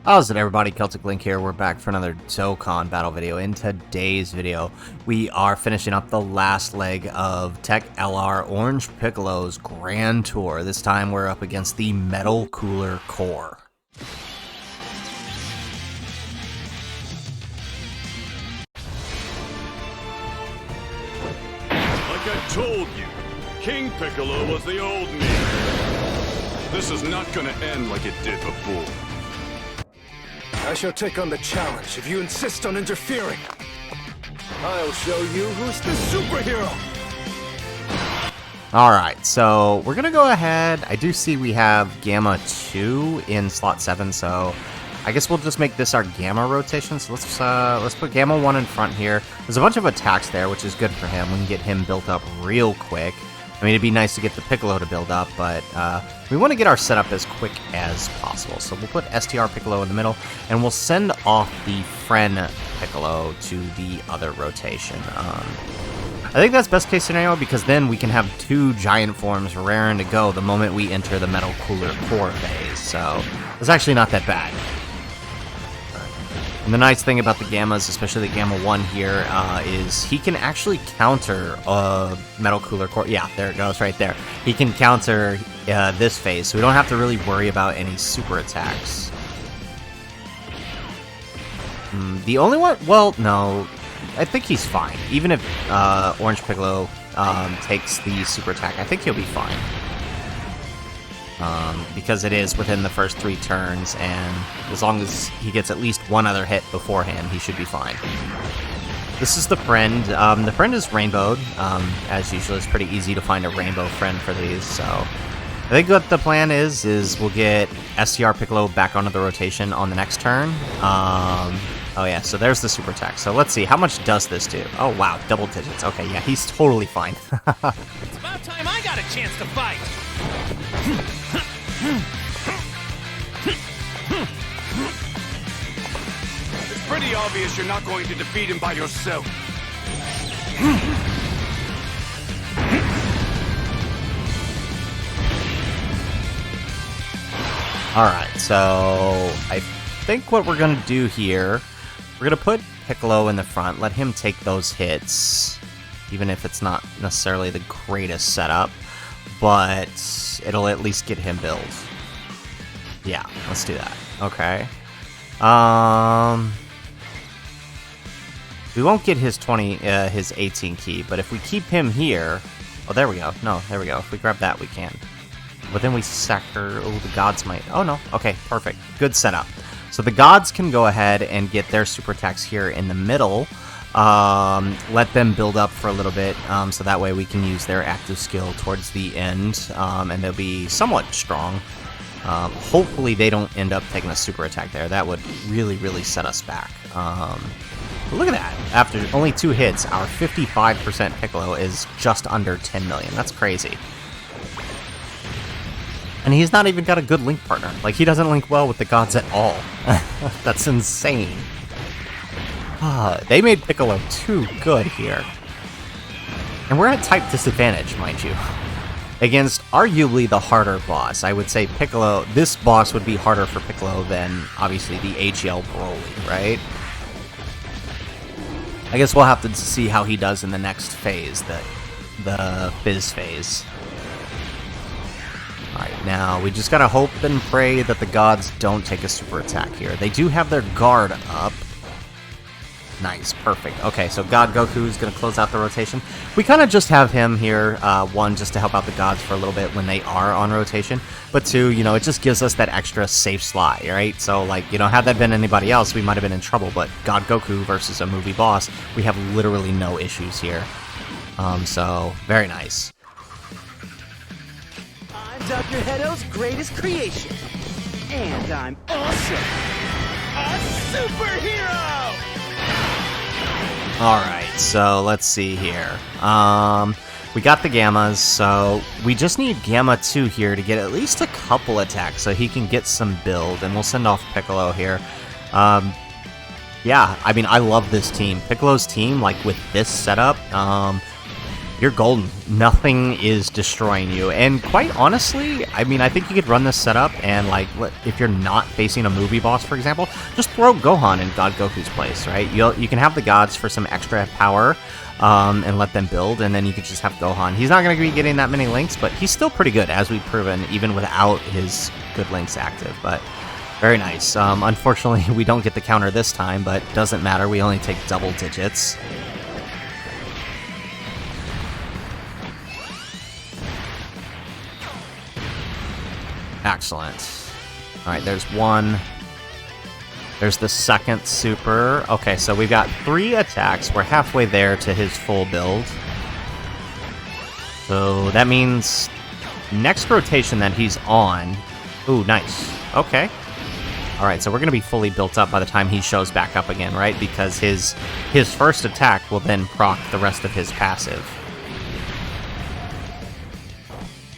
How's it, everybody? Celtic Link here. We're back for another Dokkan battle video. In today's video, we are finishing up the last leg of TEQ LR Orange Piccolo's Grand Tour. This time we're up against the Metal Cooler Core. Like I told you, King Piccolo was the old me. This is not gonna end like it did before. I shall take on the challenge if you insist on interfering. I'll show you who's the superhero. Alright, so we're gonna go ahead. I do see we have Gamma 2 in slot 7, so I guess we'll just make this our Gamma rotation. So let's put Gamma 1 in front here. There's a bunch of attacks there, which is good for him. We can get him built up real quick. I mean, it'd be nice to get the Piccolo to build up, but we want to get our setup as quick as possible. So we'll put STR Piccolo in the middle, and we'll send off the friend Piccolo to the other rotation. I think that's best case scenario, because then we can have two giant forms raring to go the moment we enter the Metal Cooler Core phase. So it's actually not that bad. And the nice thing about the Gammas, especially the Gamma 1 here, is he can actually counter Metal Cooler Core. Yeah, there it goes right there. He can counter this phase, so we don't have to really worry about any super attacks. The only one... Well, no. I think he's fine. Even if Orange Piccolo takes the super attack, I think he'll be fine. Because it is within the first 3 turns, and as long as he gets at least one other hit beforehand, he should be fine. This is the friend. The friend is rainbowed. As usual, it's pretty easy to find a rainbow friend for these, so I think what the plan is we'll get STR Piccolo back onto the rotation on the next turn. Oh yeah, so there's the super attack. So let's see, how much does this do? Oh wow, double digits. Okay, yeah, he's totally fine. It's about time I got a chance to fight! It's pretty obvious you're not going to defeat him by yourself. Alright, so I think what we're going to do here, we're going to put Piccolo in the front, let him take those hits, even if it's not necessarily the greatest setup, but it'll at least get him built. Yeah, let's do that. Okay. We won't get his 18 key, but if we keep him here... Oh, there we go. No, there we go. If we grab that, we can. But then we sacker... Oh, the gods might... Oh, no. Okay, perfect. Good setup. So the gods can go ahead and get their super attacks here in the middle. Let them build up for a little bit, so that way we can use their active skill towards the end, and they'll be somewhat strong. Hopefully they don't end up taking a super attack there. That would really, really set us back. But look at that. After only 2 hits, our 55% Piccolo is just under 10 million. That's crazy. And he's not even got a good link partner. Like, he doesn't link well with the gods at all. That's insane. They made Piccolo too good here. And we're at type disadvantage, mind you. Against arguably the harder boss. I would say Piccolo, this boss would be harder for Piccolo than, obviously, the HL Broly, right? I guess we'll have to see how he does in the next phase, the Fizz phase. Alright, now we just gotta hope and pray that the gods don't take a super attack here. They do have their guard up. Nice, perfect. Okay, so God Goku is going to close out the rotation. We kind of just have him here, 1, just to help out the gods for a little bit when they are on rotation, but 2, you know, it just gives us that extra safe slot, right? So, like, you know, had that been anybody else, we might have been in trouble, but God Goku versus a movie boss, we have literally no issues here. So, very nice. I'm Dr. Hedo's greatest creation, and I'm also a superhero! Alright, so let's see here. We got the Gammas, so we just need Gamma 2 here to get at least a couple attacks so he can get some build, and we'll send off Piccolo here. Yeah, I mean, I love this team. Piccolo's team, like, with this setup, You're golden. Nothing is destroying you. And quite honestly, I mean, I think you could run this setup and, like, if you're not facing a movie boss, for example, just throw Gohan in God Goku's place, right? You can have the gods for some extra power and let them build, and then you could just have Gohan. He's not going to be getting that many links, but he's still pretty good, as we've proven, even without his good links active. But very nice. Unfortunately, we don't get the counter this time, but doesn't matter. We only take double digits. Excellent. Alright, there's one. There's the second super. Okay, so we've got 3 attacks. We're halfway there to his full build. So that means next rotation that he's on... Ooh, nice. Okay. Alright, so we're going to be fully built up by the time he shows back up again, right? Because his first attack will then proc the rest of his passive.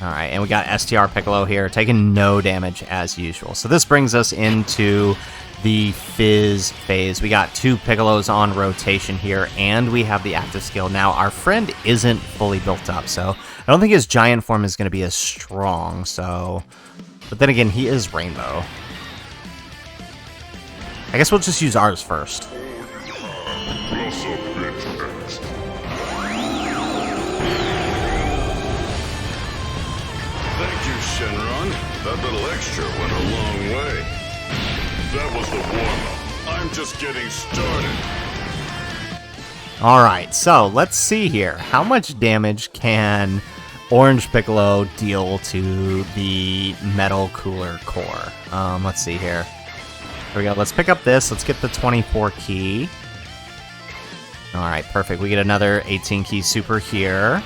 Alright, and we got STR Piccolo here, taking no damage as usual. So this brings us into the Fizz phase. We got 2 Piccolos on rotation here, and we have the active skill. Now, our friend isn't fully built up, so I don't think his giant form is going to be as strong, so... But then again, he is Rainbow. I guess we'll just use ours first. Shenron, that little extra went a long way. That was the warm-up. I'm just getting started. Alright, so let's see here. How much damage can Orange Piccolo deal to the Metal Cooler core? Let's see here. Here we go. Let's pick up this. Let's get the 24 key. Alright, perfect. We get another 18 key super here.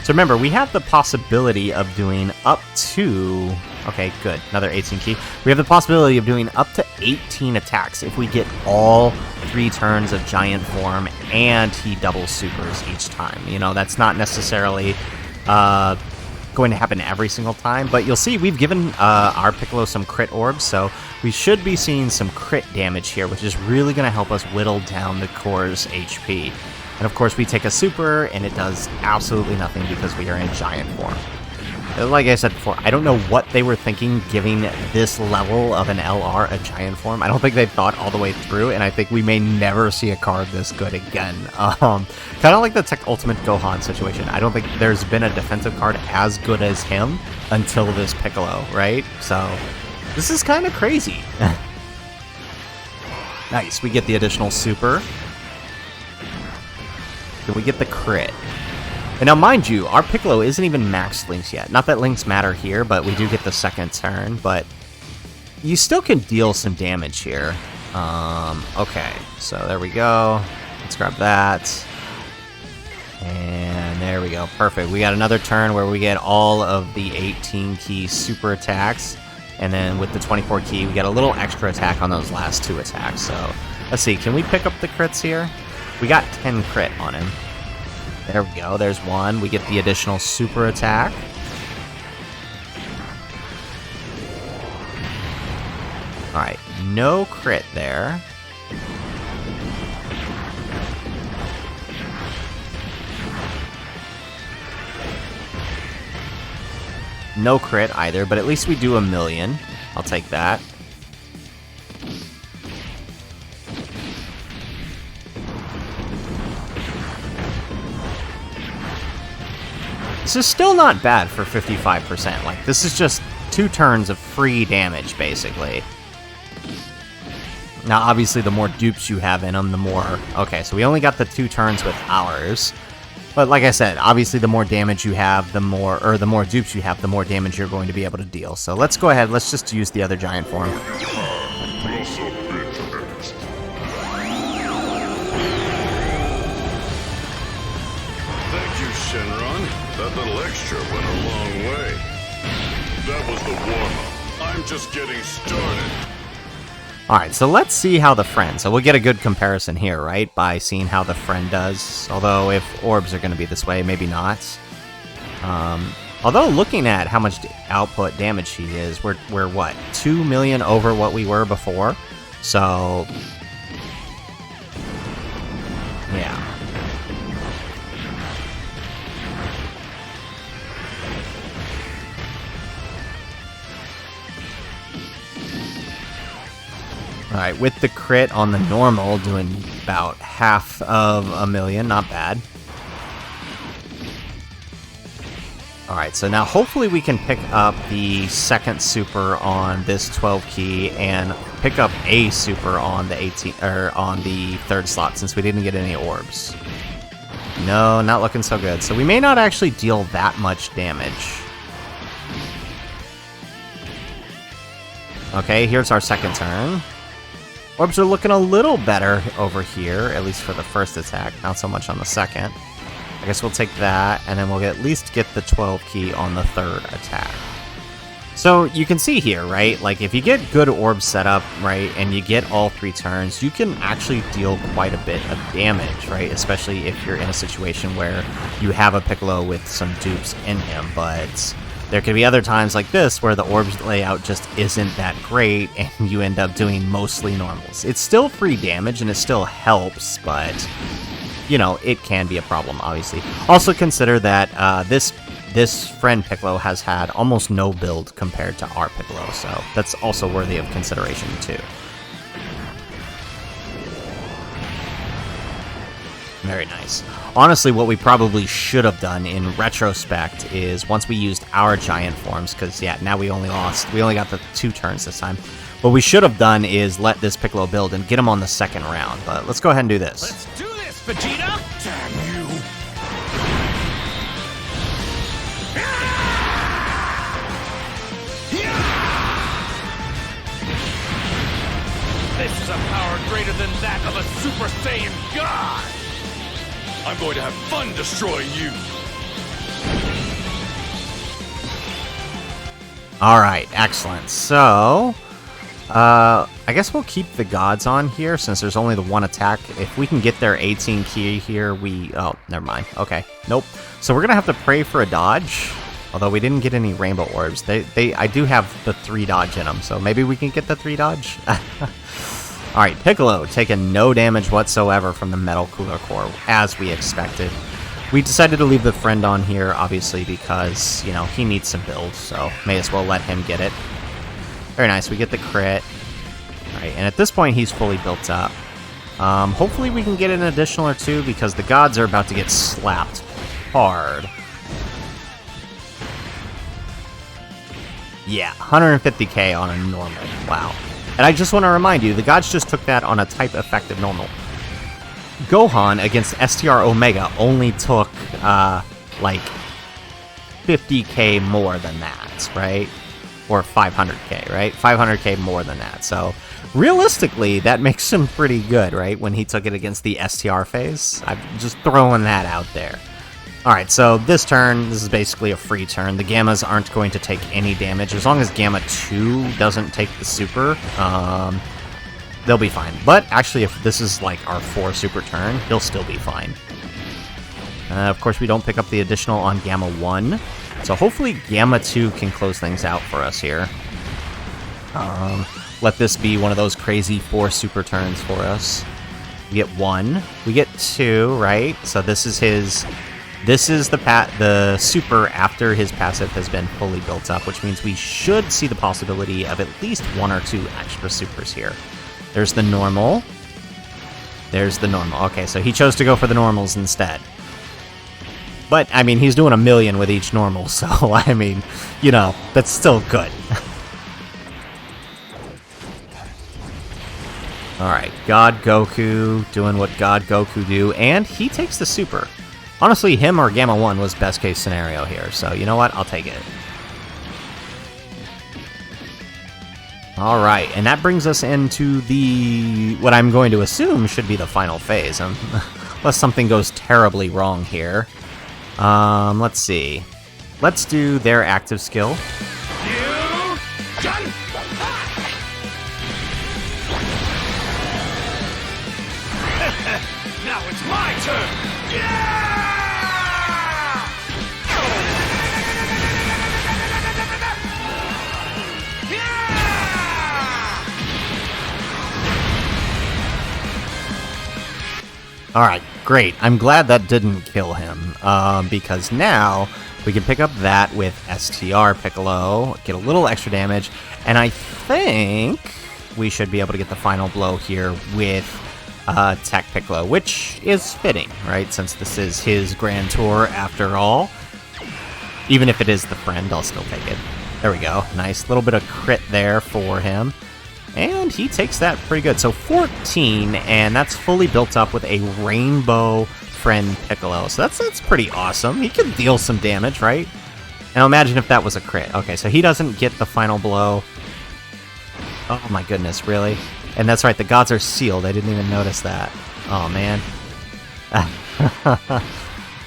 So remember, we have the possibility of doing up to... Okay, good. Another 18 key. We have the possibility of doing up to 18 attacks if we get all 3 turns of Giant Form and he doubles supers each time. You know, that's not necessarily going to happen every single time, but you'll see we've given our Piccolo some crit orbs, so we should be seeing some crit damage here, which is really going to help us whittle down the core's HP. And of course, we take a super, and it does absolutely nothing because we are in giant form. Like I said before, I don't know what they were thinking giving this level of an LR a giant form. I don't think they thought all the way through, and I think we may never see a card this good again. Kind of like the TEQ Ultimate Gohan situation. I don't think there's been a defensive card as good as him until this Piccolo, right? So, this is kind of crazy. Nice, we get the additional super. Then we get the crit. And now, mind you, our Piccolo isn't even maxed links yet. Not that links matter here, but we do get the second turn. But you still can deal some damage here. Okay, so there we go. Let's grab that. And there we go. Perfect. We got another turn where we get all of the 18 key super attacks. And then with the 24 key, we get a little extra attack on those last 2 attacks. So let's see. Can we pick up the crits here? We got 10 crit on him. There we go. There's 1. We get the additional super attack. Alright, no crit there. No crit either, but at least we do 1,000,000. I'll take that. This is still not bad for 55%. Like, this is just 2 turns of free damage, basically. Now, obviously, the more dupes you have in them, the more... Okay, so we only got the 2 turns with ours. But like I said, obviously, the more damage you have, the more... Or the more dupes you have, the more damage you're going to be able to deal. So let's go ahead. Let's just use the other giant form. That little extra went a long way. That was the warm-up. I'm just getting started. Alright, so let's see how the friend... So we'll get a good comparison here, right? By seeing how the friend does. Although, if orbs are going to be this way, maybe not. Although, looking at how much output damage he is, we're what? 2 million over what we were before? So... Yeah. Alright, with the crit on the normal, doing about half of a million, not bad. Alright, so now hopefully we can pick up the second super on this 12 key and pick up a super on the 18 or on the third slot since we didn't get any orbs. No, not looking so good. So we may not actually deal that much damage. Okay, here's our second turn. Orbs are looking a little better over here, at least for the first attack, not so much on the second. I guess we'll take that, and then we'll at least get the 12 key on the third attack. So you can see here, right, like if you get good orb setup, right, and you get all 3 turns, you can actually deal quite a bit of damage, right, especially if you're in a situation where you have a Piccolo with some dupes in him, but there could be other times like this where the orbs layout just isn't that great and you end up doing mostly normals. It's still free damage and it still helps, but, you know, it can be a problem, obviously. Also consider that this friend Piccolo has had almost no build compared to our Piccolo, so that's also worthy of consideration too. Very nice. Honestly, what we probably should have done in retrospect is once we used our giant forms, because yeah, now we only got the 2 turns this time. What we should have done is let this Piccolo build and get him on the second round, but let's go ahead and do this. Let's do this, Vegeta! Damn you! This is a power greater than that of a Super Saiyan God! I'm going to have fun destroying you. Alright, excellent. So, I guess we'll keep the gods on here since there's only the 1 attack. If we can get their 18 key here, oh, never mind. Okay, nope. So we're gonna have to pray for a dodge. Although we didn't get any rainbow orbs. I do have the 3 dodge in them, so maybe we can get the 3 dodge. Alright, Piccolo taking no damage whatsoever from the Metal Cooler Core, as we expected. We decided to leave the friend on here, obviously, because, you know, he needs some build, so may as well let him get it. Very nice, we get the crit. Alright, and at this point, he's fully built up. Hopefully we can get an additional or 2, because the gods are about to get slapped hard. Yeah, 150k on a normal. Wow. And I just want to remind you, the gods just took that on a type effective normal. Gohan against STR Omega only took, like, 50k more than that, right? Or 500k, right? 500k more than that. So, realistically, that makes him pretty good, right? When he took it against the STR phase. I'm just throwing that out there. Alright, so this turn, this is basically a free turn. The Gammas aren't going to take any damage. As long as Gamma 2 doesn't take the super, they'll be fine. But actually, if this is like our 4 super turn, he'll still be fine. Of course, we don't pick up the additional on Gamma 1. So hopefully Gamma 2 can close things out for us here. Let this be one of those crazy 4 super turns for us. We get 1. We get 2, right? So this is his... This is the super after his passive has been fully built up, which means we should see the possibility of at least 1 or 2 extra supers here. There's the normal. There's the normal. Okay, so he chose to go for the normals instead. But, I mean, he's doing 1 million with each normal, so, I mean, you know, that's still good. Alright, God Goku doing what God Goku do, and he takes the super. Honestly, him or Gamma 1 was best case scenario here, so you know what? I'll take it. Alright, and that brings us into what I'm going to assume should be the final phase, unless something goes terribly wrong here. Let's see. Let's do their active skill. Now it's my turn! Yeah! Alright, great. I'm glad that didn't kill him, because now we can pick up that with STR Piccolo, get a little extra damage, and I think we should be able to get the final blow here with TEQ Piccolo, which is fitting, right? Since this is his Grand Tour after all. Even if it is the friend, I'll still take it. There we go. Nice little bit of crit there for him. And he takes that pretty good. So 14, and that's fully built up with a Rainbow Friend Piccolo. So that's pretty awesome. He can deal some damage, right? Now imagine if that was a crit. Okay, so he doesn't get the final blow. Oh my goodness, really? And that's right, the gods are sealed. I didn't even notice that. Oh, man.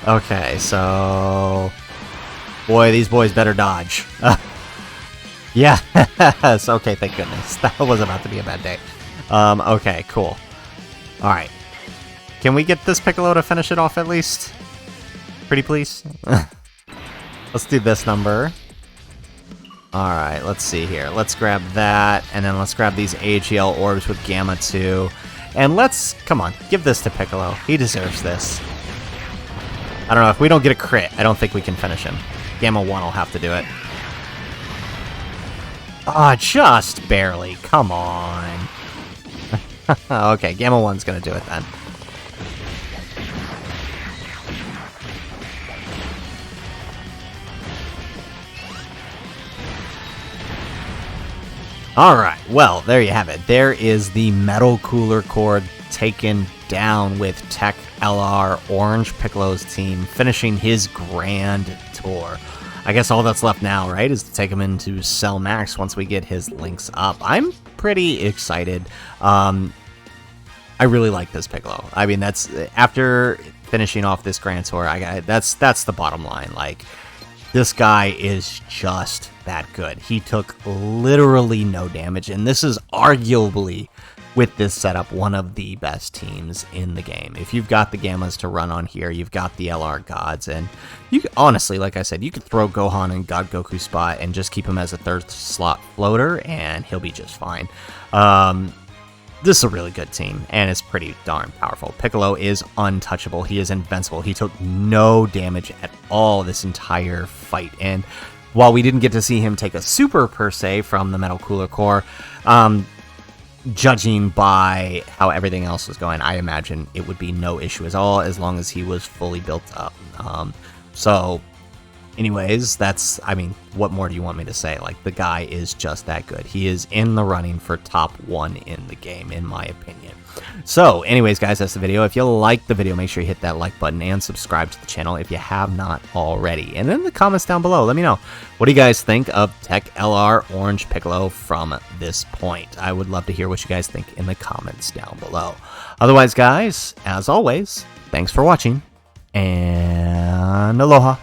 Okay, so... Boy, these boys better dodge. Yeah, okay, thank goodness. That was about to be a bad day. Okay, cool. Alright. Can we get this Piccolo to finish it off at least? Pretty please? Let's do this number. Alright, let's see here. Let's grab that, and then let's grab these AGL orbs with Gamma 2. And let's... Come on, give this to Piccolo. He deserves this. I don't know, if we don't get a crit, I don't think we can finish him. Gamma 1 will have to do it. Ah, just barely. Come on. Okay, Gamma 1's gonna do it then. Alright, well, there you have it. There is the Metal Cooler Cord taken down with TEQ LR Orange Piccolo's team, finishing his Grand Tour. I guess all that's left now, right, is to take him into Cell Max once we get his links up. I'm pretty excited. I really like this Piccolo. I mean, that's after finishing off this Grand Tour, that's the bottom line. Like, this guy is just that good. He took literally no damage, and this is arguably, with this setup, one of the best teams in the game. If you've got the Gammas to run on here, you've got the LR Gods, and you honestly, like I said, you could throw Gohan in God Goku spot and just keep him as a third slot floater, and he'll be just fine. This is a really good team, and it's pretty darn powerful. Piccolo is untouchable. He is invincible. He took no damage at all this entire fight, and while we didn't get to see him take a super, per se, from the Metal Cooler Core, judging by how everything else was going, I imagine it would be no issue at all as long as he was fully built up. So, anyways, that's, I mean, what more do you want me to say? Like, the guy is just that good. He is in the running for top 1 in the game, in my opinion. So, anyways, guys, that's the video. If you liked the video, make sure you hit that like button and subscribe to the channel if you have not already. And in the comments down below, let me know, what do you guys think of TEQ LR Orange Piccolo from this point? I would love to hear what you guys think in the comments down below. Otherwise, guys, as always, thanks for watching, and aloha.